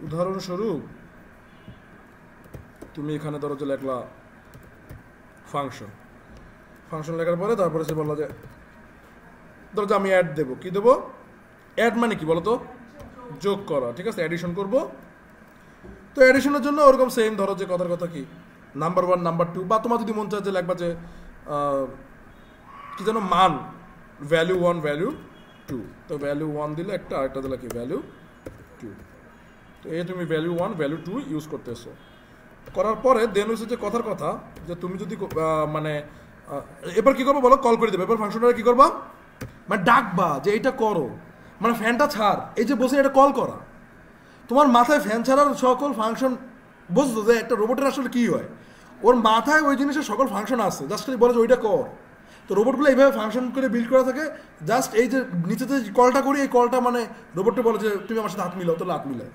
উদাহরণস্বরূপ তুমি এখানে ধরো যে লেখলা ফাংশন, ফাংশন লেখার পরে তারপরে সে বললো যে ধরো যে আমি অ্যাড দেবো, কি দেবো? অ্যাড মানে কি বলো তো? যোগ করা, ঠিক আছে? অ্যাডিশন করব। তো অ্যাডিশনের জন্য ওরকম সেম ধরো যে কথার কথা কি নাম্বার 1 নাম্বার 2, বা তোমার যদি মন চায় যে লেখবা যে কি যেন মান ভ্যালু 1 ভ্যালু 2, তো ভ্যালু 1 দিলে একটা, আরেকটা দিলে কি ভ্যালু 2। তো এই তুমি ভ্যালু 1 ভ্যালু 2 ইউজ করতেছো। করার পরে দেন হচ্ছে যে কথার কথা যে তুমি যদি মানে এবার কি করবো বলো? কল করে দেবে। এবার ফাংশনটা কি করবা? মানে ডাকবা যে এইটা করো, মানে ফ্যানটা ছাড়, এই যে বসে এটা কল করা। তোমার মাথায় ফ্যান ছাড়ার সকল ফাংশন বুঝতো যে একটা রোবটের আসলে কি হয়, ওর মাথায় ওই জিনিসের সকল ফাংশন আছে, জাস্ট খালি বলে যে ওইটা কর। তো রোবটগুলো এইভাবে ফাংশন করে বিল্ড করা থাকে, জাস্ট এই যে নিচেতে কলটা করি, এই কলটা মানে রোবটটা বলে যে তুমি আমার সাথে হাত মিলাও, তাহলে হাত মিলায়।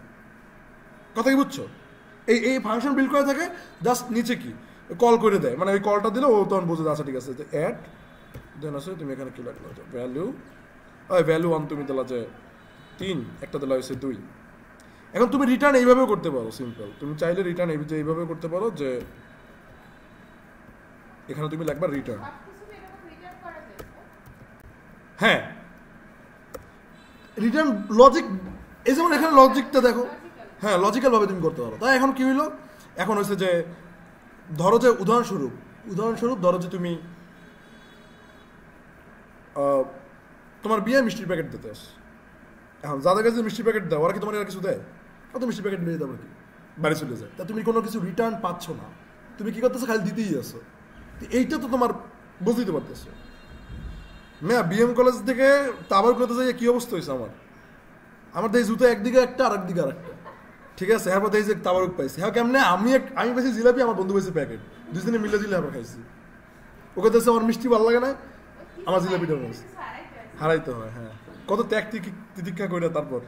কথা কি বুঝছো? এই এই ফাংশন বিল্ড করা থাকে, জাস্ট নিচে কি কল করে দেয়, মানে ওই কলটা দিলে ও তখন বোঝে আচ্ছা ঠিক আছে যে অ্যাড দেন আছে তুমি এখানে কি লাগলো ভ্যালু, ওই ভ্যালু 1 তুমি দিলা যে 3, একটা দিলা হয়েছে 2। এখন তুমি রিটার্ন এইভাবেও করতে পারো, সিম্পল। তুমি চাইলে রিটার্ন এইভাবে করতে পারো যে এখানে তুমি লিখবা রিটার্ন। হ্যাঁ, রিটার্ন লজিক, এই যেমন এখানে লজিকটা দেখো, হ্যাঁ লজিক্যাল ভাবে তুমি করতে পারো। তাই এখন কি হইলো? এখন হচ্ছে যে ধরো যে উদাহরণস্বরূপ ধরো যে তুমি তোমার বিয়ে মিষ্টির প্যাকেট দিতে আস। এখন যাদের কাছে মিষ্টির প্যাকেট দেয় ওরা কি তোমার আর কিছু দেয়? অত মিষ্টি প্যাকেট নিয়ে যাবো কি, বাড়ি চলে যায়। তা তুমি কোনো কিছু রিটার্ন পাচ্ছ না, তুমি কি করতেছো? খালি দিতেই আসো। এইটা তো তোমার বুঝতে পারতেছো। মেয়া বিএম কলেজ থেকে তাবার করতে যাই কি অবস্থা হয়েছে আমার তো এই জুতো একদিকে একটা আর একদিকে আর একটা, ঠিক আছে? হ্যাঁ এই যে তাবারুক পাইছি, হ্যাঁ কেমনে আমি পাইছি জিলাপি, আমার বন্ধু পাইছে প্যাকেট, দুজনে মিলে দিলে আবার খাইছি। ওকে দেখছে আমার মিষ্টি ভালো লাগে না, আমার জিলাপিটা পাইছি, হারাইতে হয়। হ্যাঁ, কত ত্যাগ তিতিক্ষা করে তারপর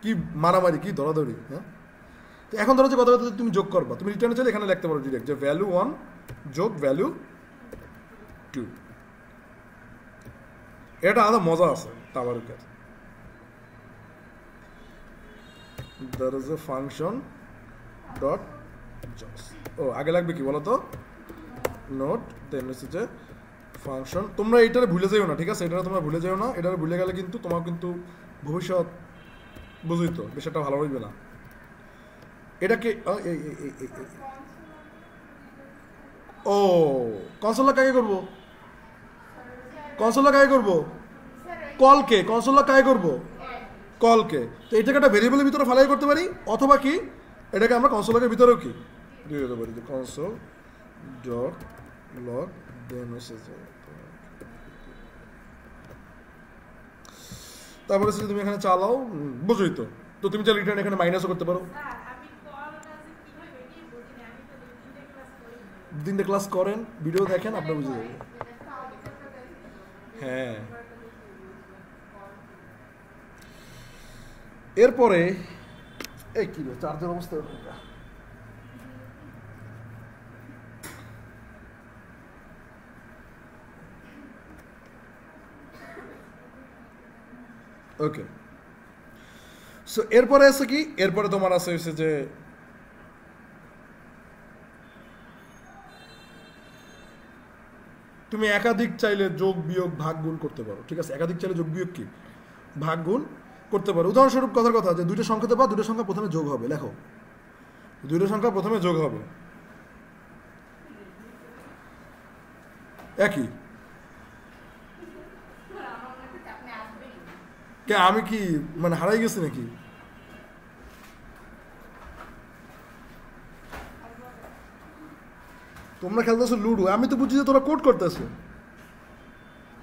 কি মারামারি, কি ধরাধরি। হ্যাঁ, তো এখন ধরো যে কথা তুমি যোগ করবা, তুমি রিটার্নে চলে এখানে লিখতে পারো ডিরেক্ট যে ভ্যালু 1 যোগ ভ্যালু 2। এটা আলাদা মজা আছে তাবারুকের। there is a function dot jobs, ও আগে লাগবে কি বলো তো? নোট, দেন হচ্ছে যে ফাংশন। তোমরা এইটারে ভুলে যাও না, ঠিক আছে? এটা তোমরা ভুলে যাও না, এটারে ভুলে গেলে কিন্তু তোমার কিন্তু ভবিষ্যৎ বুঝই তো বিষয়টা ভালো হইবে না। এটাকে ও কনসোলটা কাকে করবো? কনসোলটা কাকে করবো? কলকে। কনসোলটা কাকে করবো? কলকে। তো এটাকে একটা ভেরিয়েবলের ভিতরে ফালাই করতে পারি, অথবা কি এটাকে আমরা কনসোলের ভিতরেও কি দিয়ে দিতে পারি যে কনসোল ডট লগ দেন তারপরে তুমি এখানে চালাও, বুঝোই তো। তো তুমি চাইলে রিটার্ন এখানে মাইনাসও করতে পারো। 3টে ক্লাস করেন, ভিডিও দেখেন, আপনার বুঝে যাবে। হ্যাঁ, এরপরে এই কি চার্জের অবস্থা ওকে। সো এরপরে আছে কি? এরপরে তোমার আছে হচ্ছে যে তুমি একাধিক চাইলে যোগ বিয়োগ ভাগ গুণ করতে পারো, ঠিক আছে? একাধিক চাইলে যোগ বিয়োগ কি ভাগ গুণ করতে পারো। উদাহরণস্বরূপ কথার কথা যে দুইটা সংখ্যা দেবা, দুটো সংখ্যা প্রথমে যোগ হবে, লেখো দুটো সংখ্যা প্রথমে যোগ হবে একই। কে আমি কি মানে হারাই গেছি নাকি? তোমরা খেলতেছো লুডো, আমি তো বুঝছি যে তোরা কোড করতেছো।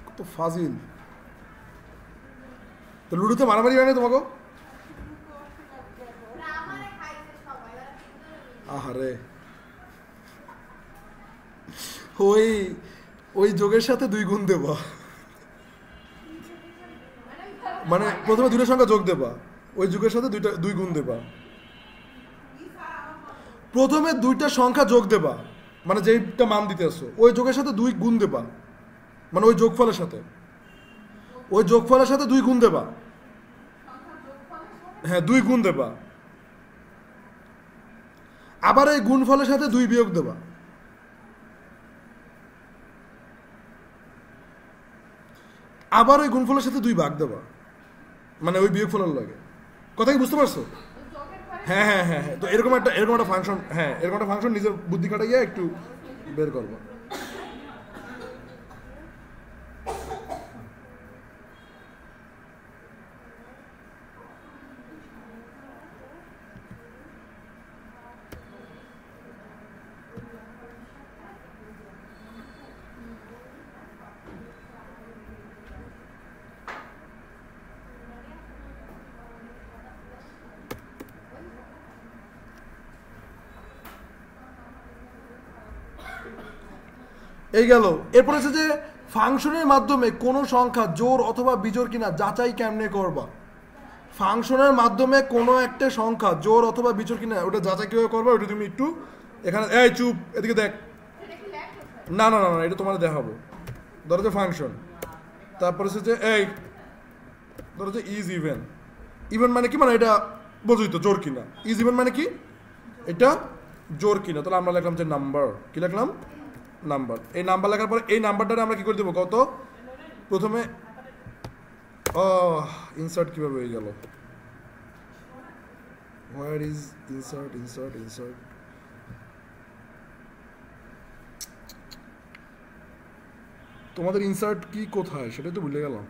কত ফাজিল। তো লুডোতে মারামারি হয় না তোমাকে? আহারে, ওই ওই যোগের সাথে 2 গুণ দেবা, মানে প্রথমে দুটো সংখ্যা যোগ দেবা, ওই যুগের সাথে 2 গুণ দেবা। প্রথমে 2টা সংখ্যা যোগ দেবা, মানে যেইটা মান দিতে আসো, ওই যোগের সাথে 2 গুণ দেবা, মানে ওই যোগফলের সাথে, ওই যোগফলের সাথে 2 গুণ দেবা। হ্যাঁ 2 গুণ দেবা, আবার এই গুণফলের সাথে 2 বিয়োগ দেবা, আবার ওই গুণফলের সাথে 2 ভাগ দেবা, মানে ওই বিয়োগফলের লাগে। কথা কি বুঝতে পারছো? হ্যাঁ হ্যাঁ হ্যাঁ হ্যাঁ। তো এরকম একটা ফাংশন, হ্যাঁ এরকম একটা ফাংশন নিজের বুদ্ধি খাটাইয়া একটু বের করবো। এই গেল। এরপর হচ্ছে যে ফাংশনের মাধ্যমে কোনো সংখ্যা জোড় অথবা বিজোড় কিনা যাচাই কেমনে করবা। ফাংশনের মাধ্যমে কোনো একটা সংখ্যা জোড় অথবা বিজোড় কিনা ওটা যাচাই কিভাবে করবা, ওটা তুমি একটু এখানে, এই চুপ, এদিকে দেখ। না না না না, এটা তোমার দেখাবো। ধরো যে ফাংশন, তারপর হচ্ছে যে এই ধরো যে ইজ ইভেন। ইভেন মানে কি, মানে এটা বোঝই তো জোড় কিনা। ইজ ইভেন মানে কি, এটা জোড় কিনা। তাহলে আমরা লিখলাম যে নাম্বার, কি লিখলাম, নাম্বার। এই নাম্বার লেখার পরে এই নাম্বারটা আমরা কি করে দেবো কত, প্রথমে ইনসার্ট কিভাবে হয়ে গেল, where is insert, insert insert, তোমাদের ইনসার্ট কি কোথায় সেটাই তো ভুলে গেলাম।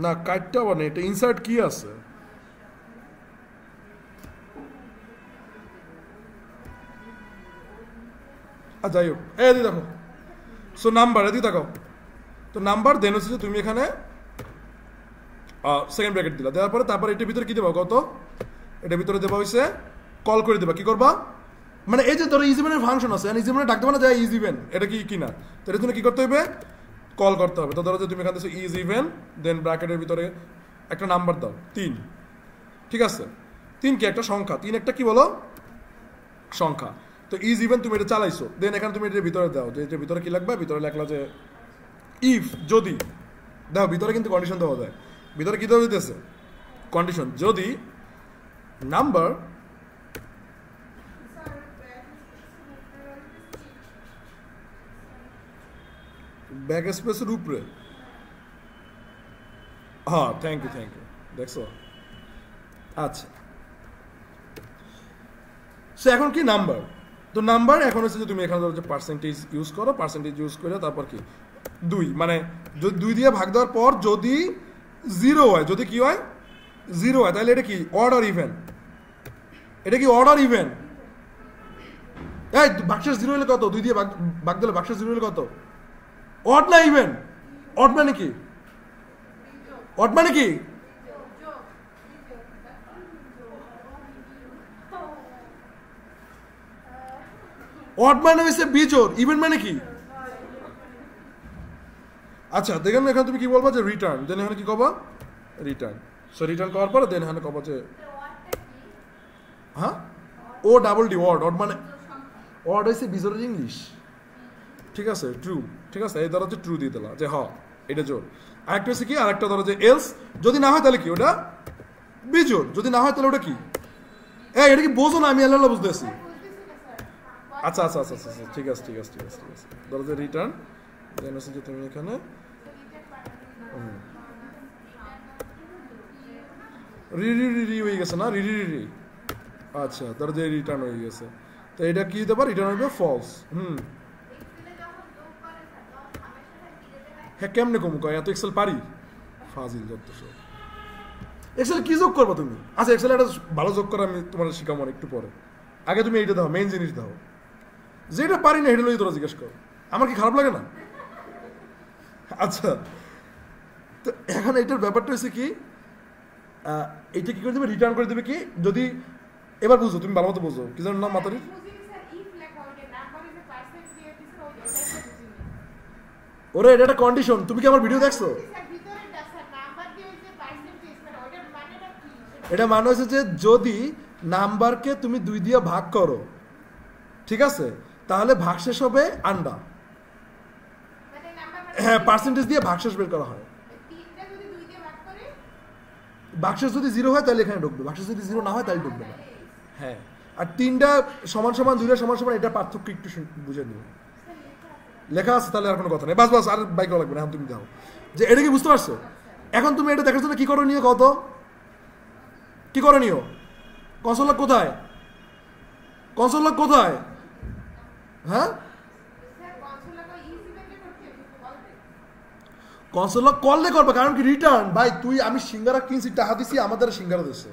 না কাটটা মানে এটা ইনসার্ট কি আছে, যাই হোক এদি দেখো। সো নাম্বার এদি দেখো, তো নাম্বার দেন হচ্ছে যে তুমি এখানে সেকেন্ড ব্র্যাকেট দিলা, দেওয়ার পরে তারপরে এটার ভিতরে কি দেবা কত, এটার ভিতরে দেবা হয়েছে কল করে দেবা। কি করবা, মানে এই যে ধরো ইজ ইভেনের ফাংশন আছে, ইজ ইভেনে ডাক দেবা না, যায় ইজ ইভেন এটা কি কিনা, তো এর জন্য কি করতে হবে, কল করতে হবে। তো ধরো যে তুমি এখানে দিচ্ছ ইজ ইভেন, দেন ব্র্যাকেটের ভিতরে একটা নাম্বার দাও 3, ঠিক আছে। 3 কি একটা সংখ্যা, 3 একটা কি বলো সংখ্যা। তো ইজ ইভেন তুমি এটা চালাইছো, দেন এখানে তুমি এটার ভিতরে দাও, যে এটার ভিতরে কি লাগবে, ভিতরে লেখলা যে ইফ, যদি, দেখো ভিতরে কিন্তু কন্ডিশন দেওয়া যায়, ভিতরে কি দেওয়া দিতেছে কন্ডিশন, যদি নাম্বার ব্যাক স্পেসের উপরে, হ্যাঁ থ্যাংক ইউ দেখছো। আচ্ছা সো এখন কি নাম্বার, তো নাম্বার এখন হচ্ছে যে তুমি এখানে ধরো যে পার্সেন্টেজ ইউজ করো, পার্সেন্টেজ ইউজ করে তারপর কি 2, মানে যদি 2 দিয়ে ভাগ দেওয়ার পর যদি 0 হয়, যদি কি হয় 0 হয়, তাহলে এটা কি অড অর ইভেন, এটা কি অড অর ইভেন, এই বাক্সের 0 হলে কত, 2 দিয়ে ভাগ দিলে বাক্সের 0 হলে কত, অড না ইভেন, অড মানে কি, অড মানে কি, অড মানে হচ্ছে বিজোড়, ইভেন মানে কি। আচ্ছা দেখেন এখানে তুমি কি বলবা যে রিটার্ন, দেন এখানে কি কবা রিটার্ন। সো রিটার্ন করার পরে দেন এখানে কবা যে হ্যাঁ O double D, odd, odd মানে অড হচ্ছে বিজোড়ের ইংলিশ, ঠিক আছে ট্রু, ঠিক আছে। এই ধরো হচ্ছে ট্রু দিয়ে দিলা যে হ্যাঁ এটা জোর। আরেকটা হচ্ছে কি, আরেকটা ধরো যে এলস, যদি না হয় তাহলে কি ওটা বিজোড়, যদি না হয় তাহলে ওটা কি, এই এটা কি বোঝো না, আমি আল্লাহ বুঝতেছি। আচ্ছা আচ্ছা আচ্ছা আচ্ছা ঠিক আছে ঠিক আছে ঠিক আছে ঠিক আছে, ধরো যে রিটার্ন, দেন হচ্ছে যে তুমি এখানে রি রি রি রি হয়ে গেছে না, রি রি রি রি, আচ্ছা ধরো যে রিটার্ন হয়ে গেছে, তো এটা কি দিতে পারে, রিটার্ন হবে ফলস। হ্যাঁ কেমনে কম কয়, এত এক্সেল পারি, ফাজিল যত সব। এক্সেল কি যোগ করবো তুমি, আচ্ছা এক্সেল একটা ভালো যোগ করা আমি তোমার শিখাবো একটু পরে, আগে তুমি এইটা দাও, মেইন জিনিস দাও, যেটা পারি না এটা লই তোরা জিজ্ঞেস করো, আমার কি খারাপ লাগে না। আচ্ছা তো এখন এইটার ব্যাপারটা হচ্ছে কি, এইটা কি করে দেবে, রিটার্ন করে দেবে কি, যদি এবার বুঝো তুমি ভালো মতো বুঝো, কি জানো নাম মাতারি, ওরে এটা একটা কন্ডিশন, তুমি কি আমার ভিডিও দেখছো, এটা মানে হচ্ছে যে যদি নাম্বারকে তুমি 2 দিয়ে ভাগ করো, ঠিক আছে, তাহলে ভাগশেষ হবে আন্ডা। হ্যাঁ, পার্সেন্টেজ দিয়ে ভাগশেষ বের করা হয়। ভাগশেষ যদি 0 হয় তাহলে এখানে ঢুকবে, ভাগশেষ যদি 0 না হয় তাহলে ঢুকবে না। হ্যাঁ, আর 3টা সমান সমান 2টা সমান সমান, এটা পার্থক্য একটু বুঝে নিও। লেখা আছে তাহলে আর কোনো কথা নেই, বাস বাস আর বাইক লাগবে না। এখন তুমি দাও যে এটা কি বুঝতে পারছো? এখন তুমি এটা দেখার জন্য কি করণীয় কত? কি করণীয়? কনসোল লক কোথায়? কনসোল লক কোথায়? হ্যাঁ, কনসোল লক করলে করবে, কারণ কি রিটার্ন ভাই তুই আমি সিঙ্গারা কিনছি, টাকা দিছি, আমার দ্বারা সিঙ্গারা দিচ্ছে,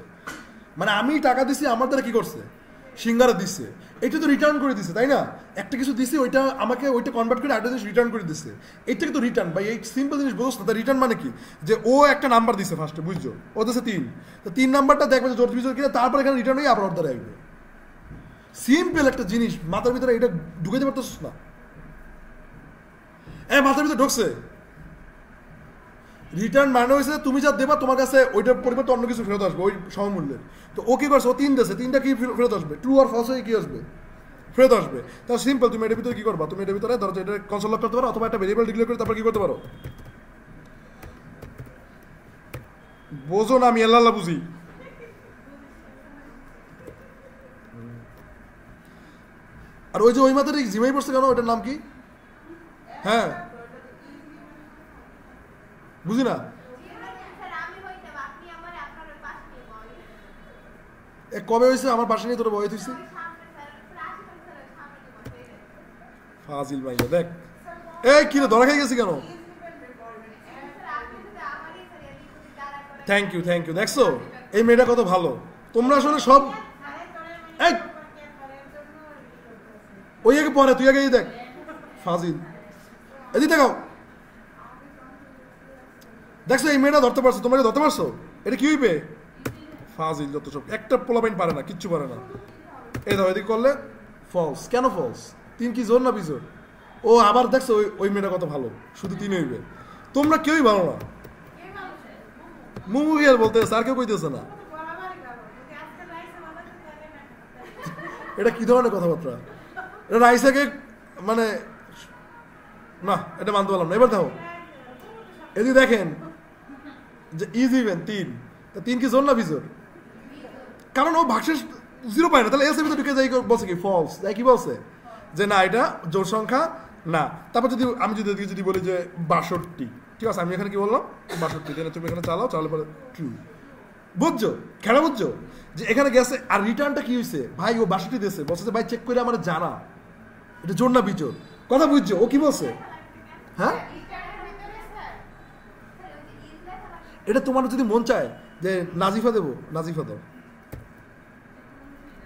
মানে আমি টাকা দিছি, আমার দ্বারা কি করছে সিঙ্গারা দিচ্ছে, এটা তো রিটার্ন করে দিছে তাই না? একটা কিছু দিছে, ওইটা আমাকে ওইটা কনভার্ট করে একটা জিনিস রিটার্ন করে দিচ্ছে, এইটাকে তো রিটার্ন ভাই। এই সিম্পল জিনিস বুঝছ না? রিটার্ন মানে কি, যে ও একটা নাম্বার দিছে ফার্স্টে, বুঝছো, ও দিচ্ছে 3, তো 3 নাম্বারটা দেখবে যে জোর বিজোর কিনা, তারপর এখানে রিটার্ন হয়ে আবার ওর দ্বারা আসবে। সিম্পল একটা জিনিস, মাথার ভিতরে এটা ঢুকাইতে পারতেছিস না? মাথার ভিতরে ঢুকছে। রিটার্ন মানে হয়েছে তুমি যা দেবা তোমার কাছে ওইটার পরিবর্তে অন্য কিছু ফেরত আসবে ওই সমমূল্যের। তো ও কি করছে, ও 3 দিয়েছে, 3টা কি ফেরত আসবে? ট্রু আর ফলস হয়ে কি আসবে? ফেরত আসবে। তাহলে সিম্পল, তুমি এটার ভিতরে কি করবা, তুমি এটার ভিতরে ধরো এটা কনসোল লক করতে পারো, অথবা একটা ভেরিয়েবল ডিক্লেয়ার করে তারপর কি করতে পারো, বোঝো না? আমি আল্লাহ বুঝি। আর ওই যে ওই মাথায় জিমাই পড়ছে কেন, ওইটার নাম কি? হ্যাঁ, বুঝি না। কবে হয়েছে আমার বাসা নিয়ে তোর বয়ে তুইছি? ফাজিল ভাইয়া দেখ, এই কি রে ধরা খাই গেছি কেন? থ্যাংক ইউ থ্যাংক ইউ, দেখছো এই মেয়েটা কত ভালো। তোমরা আসলে সব এই ওই আগে পরে, তুই আগে দেখ ফাজিল, এদিকে দেখাও। দেখছো এই মেয়েটা ধরতে পারছো, তোমরা ধরতে পারছো? এটা কি হইবে? ফাজিল যত সব, একটা পোলাপাইন পারে না, কিচ্ছু পারে না। এই দাও, এদিকে করলে ফলস। কেন ফলস? 3 কি জোর না বিজোর? ও আবার দেখছো ওই মেয়েটা কত ভালো, শুধু 3 হইবে। তোমরা কেউই ভালো না, মুমু গিয়ার বলতেছে, আর কেউ কইতেছে না। এটা কি ধরনের কথাবার্তা? এটা রাইসাকে মানে না, এটা মানতে পারলাম না। এবার দেখো, এদিকে দেখেন যে ইজ ইভেন 3, তা 3 কি জোর না বিজোর? কারণ ও ভাগশেষ 0 পায় না, তাহলে এস এর ভিতরে ঢুকে যাই বলছে কি ফলস, তাই কি বলছে যে না এটা জোর সংখ্যা না। তারপর যদি আমি যদি বলি যে 62, ঠিক আছে, আমি এখানে কি বললাম 62, তুমি এখানে চালাও, চালালে পরে ট্রু। বুঝছো খেলা? বুঝছো যে এখানে গেছে, আর রিটার্নটা কি হয়েছে ভাই, ও 62 দিয়েছে, বলছে যে ভাই চেক করে আমার জানা এটা জোর না বিজোর। কথা বুঝছো ও কি বলছে? হ্যাঁ, এটা তোমার যদি মন চায় যে নাজিফা দেবো, নাজিফা দাও,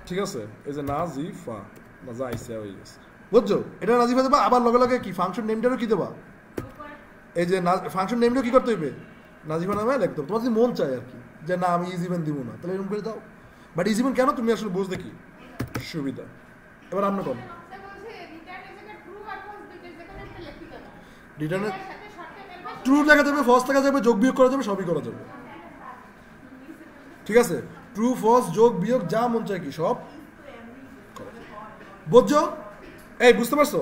ঠিক আছে, এই যে নাজিফা, মজা আইসে হয়ে গেছে, বুঝছো? এটা নাজিফা দেবা, আবার লগে লগে কি ফাংশন নেমটারও কি দেবা, এই যে ফাংশন নেমটাও কি করতে হইবে, নাজিফা নামে লিখতে হবে। তোমার যদি মন চায় আর কি যে না আমি ইজ ইভেন দিব না, তাহলে এরকম করে দাও। বাট ইজ ইভেন কেন তুমি আসলে বুঝতে কি সুবিধা। এবার আমরা কর রিটার্নে ট্রু লেখা যাবে, ফলস লেখা যাবে, যোগ বিয়োগ করা যাবে, সবই করা যাবে, ঠিক আছে? ট্রু ফলস যোগ বিয়োগ যা মন চায় কি সব। বুঝছো? এই বুঝতে পারছো?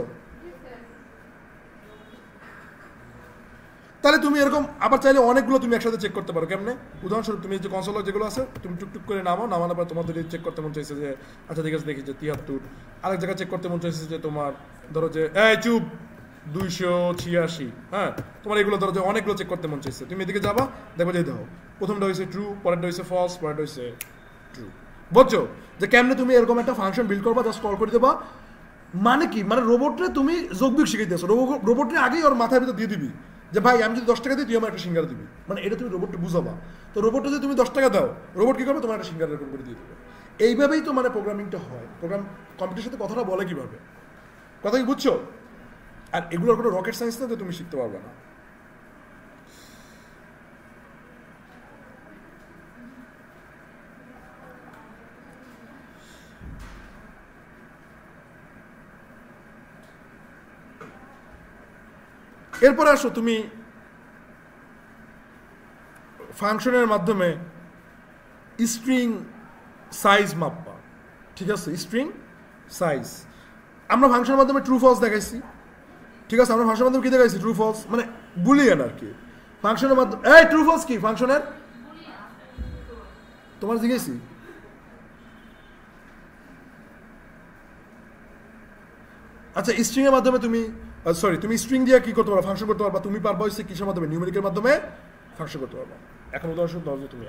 তাহলে তুমি এরকম আবার চাইলে অনেকগুলো তুমি একসাথে চেক করতে পারো। কেমনে? উদাহরণস্বরূপ তুমি যে কনসোল যেগুলো আছে তুমি টুকটুক করে নামানোর পর তোমাদের চেক করতে মন চাইছে যে আচ্ছা ঠিক আছে দেখি যে 73, আরেক জায়গায় চেক করতে মন চাইছে যে তোমার ধরো যে এই চুপ 286, হ্যাঁ, তোমার এগুলো ধরো যে অনেকগুলো চেক করতে মন চাইছে, তুমি এদিকে যাবা, দেখো যে দেখো প্রথমটা হয়েছে ট্রু, পরেরটা হয়েছে ফলস, পরেরটা হয়েছে ট্রু। বুঝছো যে কেমনে তুমি এরকম একটা ফাংশন বিল্ড করবা, জাস্ট কল করে দেবা। মানে কি, মানে রোবটরে তুমি যোগবিয়োগ শিখাইতেছো, রোবটরে আগেই ওর মাথার ভিতরে দিয়ে দিবি যে ভাই আমি যদি 10 টাকা দিই তুই আমার একটা সিঙ্গারা দিবি, মানে এটা তুমি রোবটকে বুঝাবা। তো রোবটে যদি তুমি 10 টাকা দাও, রোবট কি করবে, তোমার একটা সিঙ্গারা এরকম করে দিয়ে দেবে। এইভাবেই তো মানে প্রোগ্রামিংটা হয়। প্রোগ্রাম কম্পিউটারের সাথে কথাটা বলে কিভাবে, কথা কি বুঝছো? আর এগুলোর কোনো রকেট সায়েন্স না যে তুমি শিখতে পারবে না। এরপরে আসো তুমি ফাংশনের মাধ্যমে স্ট্রিং সাইজ মাপবা, ঠিক আছে? স্ট্রিং সাইজ আমরা ফাংশনের মাধ্যমে ট্রু ফলস দেখাইছি, ঠিক আছে? আমরা ফাংশনের মাধ্যমে কি দেখাইছি? ট্রু ফলস, মানে বুলিয়ান আর কি। ফাংশনের মাধ্যমে এই ট্রু ফলস কি ফাংশনের তোমার জিজ্ঞেসি? আচ্ছা, স্ট্রিং এর মাধ্যমে তুমি সরি তুমি স্ট্রিং দিয়ে কি করতে পারো? ফাংশন করতে পারবা। তুমি পারবা হচ্ছে কিসের মাধ্যমে? নিউমেরিকের মাধ্যমে ফাংশন করতে পারবা। এখন উদাহরণস্বরূপ ধরো যে তুমি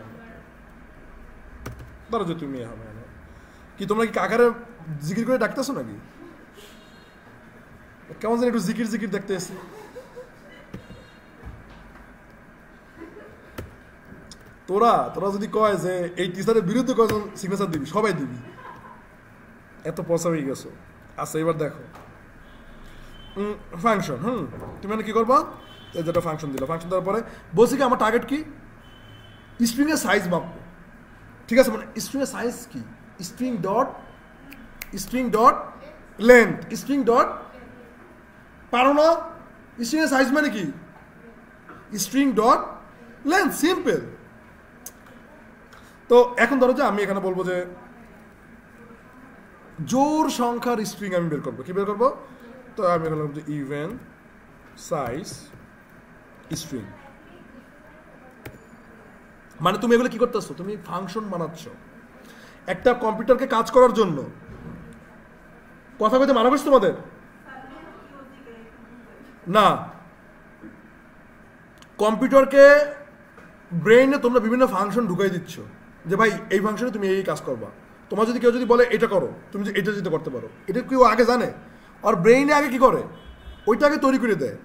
ধরো যে তুমি কি তোমরা কি কাকারে জিকির করে ডাকতেছো নাকি? কেমন যেন একটু জিকির জিকির দেখতে এসছি। তোরা যদি কয় যে এই টিচারের বিরুদ্ধে কয়জন সিগনেচার দিবি, সবাই দিবি, এত পয়সা হয়ে গেছো। আচ্ছা, এবার দেখো ফাংশন। তুমি মানে কি করবা? যেটা ফাংশন দিল, ফাংশন দেওয়ার পরে বলছি কি আমার টার্গেট কি? স্ট্রিং এর সাইজ মাপবো, ঠিক আছে? মানে স্ট্রিং এর সাইজ কি? String dot length, string dot, পারো না? স্ট্রিং এর সাইজ মানে কি? String dot length, simple. তো এখন ধরো যে আমি এখানে বলবো যে জোর সংখ্যার স্ট্রিং আমি বের করবো। কি বের করবো? তো আমি এখানে বলবো যে ইভেন সাইজ স্ট্রিং। মানে তুমি এগুলো কি করতেছো? তুমি ফাংশন বানাচ্ছ একটা কম্পিউটারকে কাজ করার জন্য। কথা কইতে মানা করছো তোমাদের না? কম্পিউটারকে ব্রেইনে তোমরা বিভিন্ন ফাংশন ঢুকাই দিচ্ছ যে ভাই এই ফাংশনে তুমি এই কাজ করবা। তোমার যদি কেউ যদি বলে এটা করো, তুমি যে এটা যেতে করতে পারো, এটা কেউ আগে জানে? আর ব্রেইনে আগে কি করে? ওইটাকে তৈরি করে দেয়।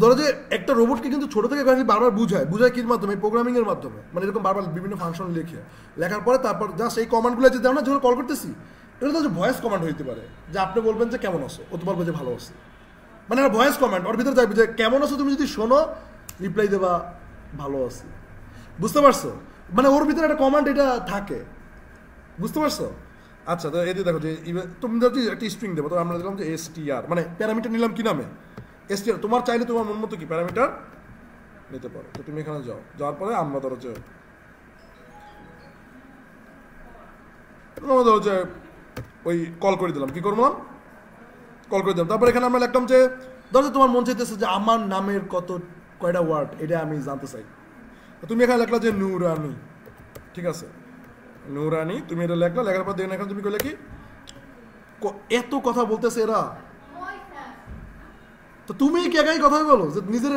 ধরো যে একটা রোবটকে কিন্তু ছোটো থেকে বারবার বুঝায় কির মাধ্যমে? প্রোগ্রামিংয়ের মাধ্যমে। মানে এরকম বারবার বিভিন্ন ফাংশন লেখার পরে তারপর জাস্ট এই কমান্ডগুলো যে দাও না, যখন কল করতেছি, এটা তো ভয়েস কমান্ড হইতে পারে যে আপনি বলবেন যে কেমন আছো, ও তো বলবে যে ভালো আছি। মানে একটা ভয়েস কমান্ড, ওর ভিতরে যাবে যে কেমন আছো, তুমি যদি শোনো রিপ্লাই দেবা ভালো আছি। বুঝতে পারছো? মানে ওর ভিতরে একটা কমান্ড এটা থাকে, বুঝতে পারছো? আচ্ছা, তো এই দেখো যে তুমি ধরো একটা স্ট্রিং দেবো, তো আমরা দিলাম যে str, মানে প্যারামিটার নিলাম কি নামে? str। তোমার চাইলে তোমার মন মতো কি প্যারামিটার নিতে পারো। তো তুমি এখানে যাওয়ার পরে আমরা ধরো যে ওই কল করে দিলাম। কি করলাম? কল করে দিলাম। তারপর এখানে আমরা লিখলাম যে ধরো তোমার মন চাইতেছে যে আমার নামের কয়টা ওয়ার্ড এটা আমি জানতে চাই। তুমি এখানে লেখলা যে নুরানি, ঠিক আছে? নুরানি তুমি এটা লেখলা। লেখার পর দেখেন এখানে তুমি কইলে কি এত কথা বলতেছে এরা, তো তুমি কি একাই কথা বলো যে নিজের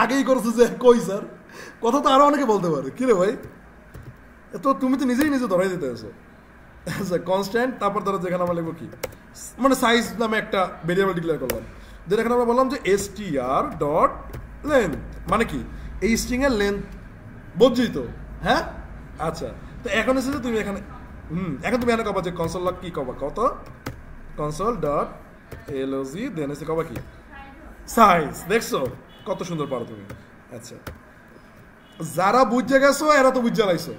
আগেই করছো যে কই স্যার? কথা তো আরো অনেকে বলতে পারে। কি রে ভাই, তো তুমি তো নিজেই নিজে ধরাই দিতে আছো। আচ্ছা, কনস্ট্যান্ট। তারপর ধরো যেখানে আমরা লিখবো কি, মানে সাইজ নামে একটা ভেরিয়েবল ডিক্লেয়ার করলাম। যেটা এখানে আমরা বললাম যে str ডট লেন্থ, মানে কি এই স্ট্রিং এর লেন্থ বুঝছি তো? হ্যাঁ, আচ্ছা। তো এখন এসে তুমি এখানে এখন তুমি এখানে কবা যে কনসোল লগ কি কবা? কত কনসোল ডট log, দেন এসে কবা কি সাইজ। দেখছো কত সুন্দর পারো তুমি। আচ্ছা, যারা বুঝে গেছো এরা তো বুঝে লাইছো।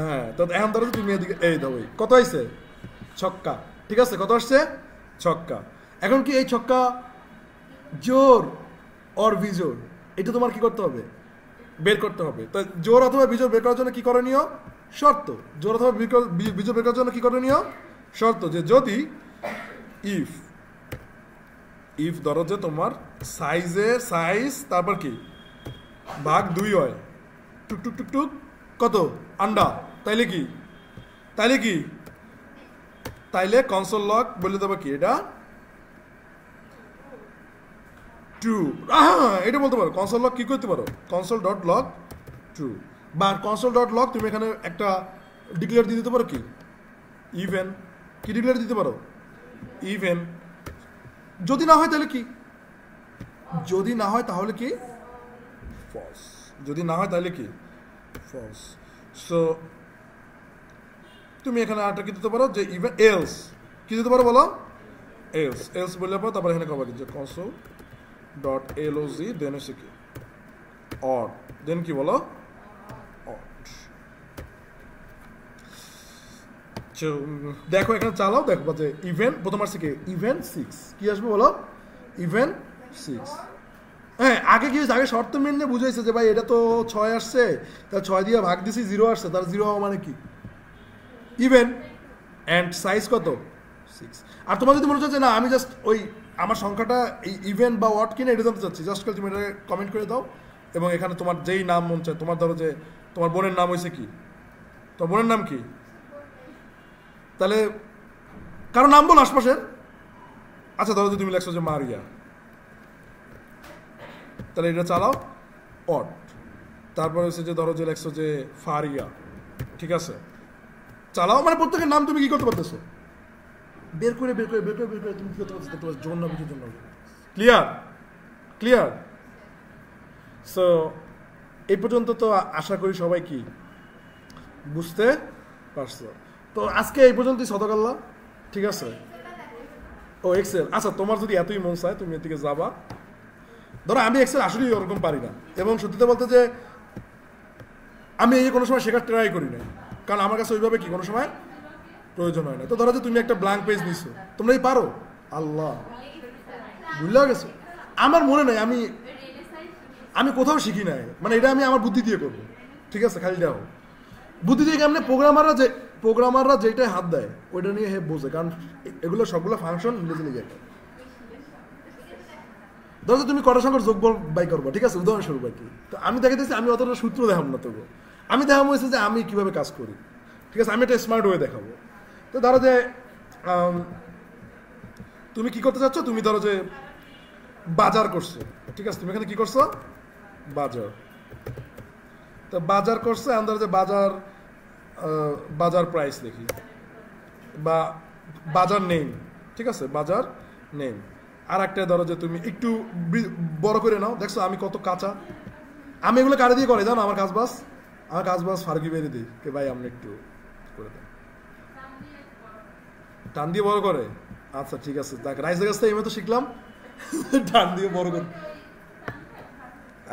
হ্যাঁ, তো এখন ধরো তুমি এদিকে এই দাও, কত হয়েছে? ছক্কা, ঠিক আছে? কত আসছে? ছক্কা। এখন কি এই ছক্কা জোর অর বিজোর, এটা তোমার কি করতে হবে? বের করতে হবে। তো জোর অথবা বিজোর বের করার জন্য কি করণীয়? শর্ত। জোর অথবা বিজোর বের করার জন্য কি করণীয়? শর্ত। যে যদি ইফ ধরো যে তোমার সাইজ তারপর কি ভাগ 2 হয়, টুক টুক টুক টুক কত আন্ডা, তাইলে কনসোল লগ বলে দেবো কি এটা ট্রু। হ্যাঁ, এটা বলতে পারো। কনসোল লগ কি করতে পারো? কনসোল ডট লগ ট্রু, বা কনসোল ডট লগ তুমি এখানে একটা ডিক্লেয়ার দিয়ে দিতে পারো কি ইভেন। কি ডিক্লেয়ার দিতে পারো? ইভেন। যদি না হয় তাহলে কি? যদি না হয় তাহলে কি ফলস। যদি না হয় তাহলে কি ফলস। সো তুমি এখানে আরেকটা কি দিতে পারো যে ইভেন এলস। কি দিতে পারো বলো? এলস বললে পর তারপর এখানে কবা কি যে কনসোল ডট log, দেন হচ্ছে কি অড, দেন কি বলো অড। দেখো এখানে চালাও, দেখো যে ইভেন প্রথম আসছে কি ইভেন 6। কি আসবে বলো? ইভেন 6। হ্যাঁ, আগে কি হয়েছে? আগে শর্ত মেনে বুঝাইছে যে ভাই এটা তো 6 আসছে, তার 6 দিয়ে ভাগ দিছি 0 আসছে, তার 0 মানে কি ইভেন। অ্যান্ড সাইজ কত? 6। আর তোমার যদি মনে হচ্ছে যে না আমি জাস্ট ওই আমার সংখ্যাটা এই ইভেন্ট বা ওয়াট কিনা এটা জানতে চাচ্ছি, জাস্ট তুমি এটা কমেন্ট করে দাও এবং এখানে তোমার যেই নাম মন চায়, তোমার ধরো যে তোমার বোনের নাম হয়েছে কি, তোমার বোনের নাম কি, তাহলে কারো নাম বল আশপাশের। আচ্ছা ধরো যে তুমি লেখছো যে মারিয়া, তাহলে এটা চালাও অট। তারপর হচ্ছে যে ধরো যে লেখছো যে ফারিয়া, ঠিক আছে, চালাও। মানে প্রত্যেকের নাম তুমি কি করতে পারতেছো, বের করে তুমি কি করতে পারছো, তোমার জন্য কিছুর জন্য। Clear clear. সো এই পর্যন্ত তো আশা করি সবাই কি বুঝতে পারছো। তো আজকে এই পর্যন্তই সদকাল্লাহ, ঠিক আছে। ও এক্সেল, আচ্ছা তোমার যদি এতই মন চায় তুমি এদিকে যাবা। ধরো আমি এক্সেল আসলেই ওরকম পারি না, এবং সত্যিতে বলতে যে আমি এই কোনো সময় শেখার ট্রাই করি না, কারণ আমার কাছে ওইভাবে কি কোনো সময় প্রয়োজন হয় না। তো ধরো যে তুমি একটা ব্ল্যাঙ্ক পেজ নিছো, তোমরা এই পারো, আল্লাহ ভুলে গেছো, আমার মনে নাই, আমি কোথাও শিখি নাই, মানে এটা আমি আমার বুদ্ধি দিয়ে করবো, ঠিক আছে। খালি দাও বুদ্ধি দিয়ে কেমনে, প্রোগ্রামাররা যেটাই হাত দেয় ওইটা নিয়ে হে বোঝে, কারণ এগুলো সবগুলো ফাংশন নিজে নিজে। ধরো তুমি কটার সঙ্গে যোগবল বাই করবো, ঠিক আছে, উদাহরণস্বরূপ আর কি। তো আমি দেখাতেছি আমি অতটা সূত্র দেখাবো না, তবু আমি দেখাবো হয়েছে যে আমি কিভাবে কাজ করি, ঠিক আছে, আমি একটা স্মার্ট ওয়ে দেখাবো। তো ধরো যে তুমি কি করতে চাচ্ছ, তুমি ধরো যে বাজার করছো, ঠিক আছে, তুমি এখানে কি করছো, বাজার। তো বাজার করছে, আমি ধরো যে বাজার প্রাইস দেখি বা বাজার নেম, ঠিক আছে, বাজার নেম। আর একটা ধরো যে তুমি একটু বড় করে নাও, দেখছো আমি কত কাঁচা, আমি এগুলো কারে দিয়ে করে জানো, আমার কাজবাজ ফারুকি বেরে দিই কে ভাই আমরা একটু করে দেন, টান দিয়ে বড় করে। আচ্ছা ঠিক আছে, দেখ রাইসের কাছ থেকে তো শিখলাম টান দিয়ে বড় করে।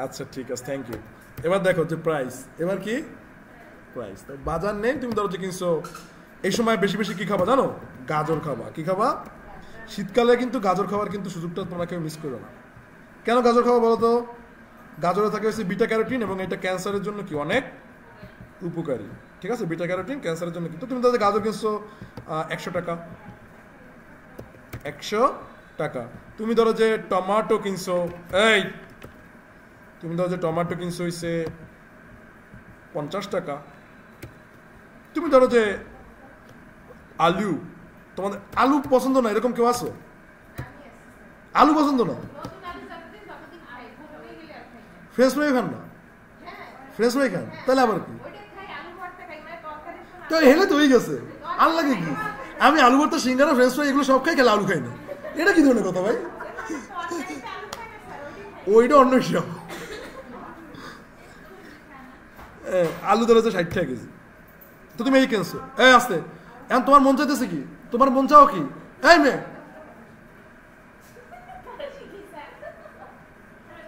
আচ্ছা ঠিক আছে, থ্যাংক ইউ। এবার দেখো যে প্রাইস, এবার কি প্রাইস, বাজার নেই। তুমি ধরো যে কিনছো, এই সময় বেশি বেশি কি খাবা জানো, গাজর খাবা। কি খাবা, শীতকালে কিন্তু গাজর খাওয়ার কিন্তু সুযোগটা তোমরা কেউ মিস করো না। কেন গাজর খাওয়া বলো তো, গাজরে থাকে হচ্ছে বিটা ক্যারোটিন, এবং এটা ক্যান্সারের জন্য কি অনেক উপকারী, ঠিক আছে, বিটা ক্যারোটিন ক্যান্সারের জন্য। কিন্তু তুমি তাদের গাজর কিনছো 100 টাকা, 100 টাকা। তুমি ধরো যে টমাটো কিনছো, তুমি ধরো যে টমাটো কিনছো হইছে 50 টাকা। তুমি ধরো যে আলু, তোমাদের আলু পছন্দ না এরকম কেউ আছো, আলু পছন্দ না, ফ্রেঞ্চ ফ্রাই খান না, ফ্রেঞ্চ ফ্রাই খান, তাহলে আবার কি, তো হেলে তো হয়ে গেছে, আর লাগে কি। আমি আলু ভর্তা, সিঙ্গারা, ফ্রেঞ্চ ফ্রাই এগুলো সব খাই, খেলে আলু খাই না, এটা কি ধরনের কথা ভাই, ওইটা অন্য হিসাব। আলু ধরে 60 টাকা কেজি, তো তুমি এই কিনছো, আসতে এখন তোমার মন চাইতেছে কি, তোমার মন চাও কি, এই মেয়ে,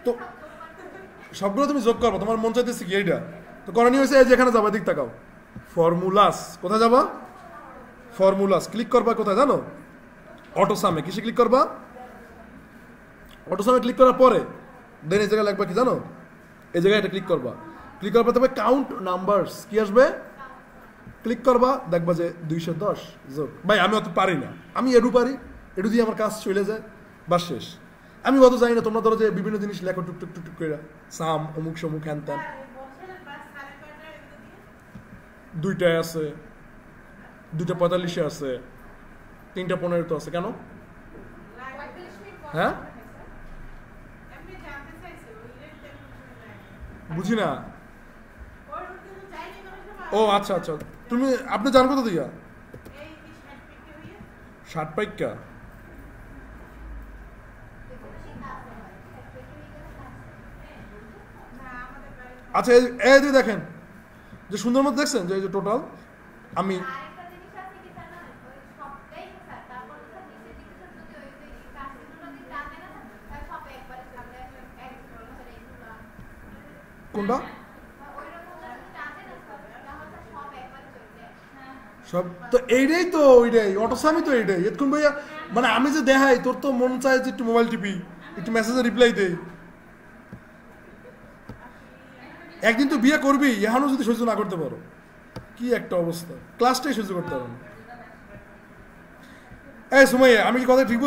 তো সবগুলো তুমি যোগ করবো, তোমার মন চাইতেছে কি এইটা, তো করণীয় হয়েছে এই যে এখানে যাবা, দিক তাকাও, ফর্মুলাস, কোথায় যাবা, ফর্মুলাস ক্লিক করবা, কোথায় জানো, অটোসামে। কিসে ক্লিক করবা, অটোসামে ক্লিক করার পরে দেন এই জায়গায় লাগবা কি জানো, এই জায়গায় এটা ক্লিক করবা, ক্লিক করার পর তবে কাউন্ট নাম্বারস কি আসবে, ক্লিক করবা, দেখবা যে 210 যোগ। ভাই আমি অত পারি না, আমি এডু পারি, এডু দিয়ে আমার কাজ চলে যায়, বা শেষ। আমি অত জানি না, তোমরা ধরো যে বিভিন্ন জিনিস লেখো টুকটুক টুকটুক করে, সাম অমুক সমুক হ্যান ত্যান, 2টায় আছে, 2:45 আছে, 3:15 আছে, কেন, হ্যাঁ বুঝি না। ও আচ্ছা আচ্ছা, তুমি আপনি জান কত দিয়া 60 পাইকা, আচ্ছা এই দেখেন যে সুন্দর মতো দেখছেন যে এই যে টোটাল আমি কোনটা সব তো এইটাই তো, ওইটাই অটোসামি তো এইটাই। এতক্ষণ ভাইয়া মানে আমি যে দেখাই, তোর তো মন চায় যে একটু মোবাইল টিপি, একটু মেসেজে রিপ্লাই দেই। একদিন তো বিয়ে করবি, এখনও যদি সহ্য না করতে পারো, কি একটা অবস্থা, ক্লাসটাই সহ্য করতে পারো না। এই সুমাইয়া, আমি কি কথা ঠিক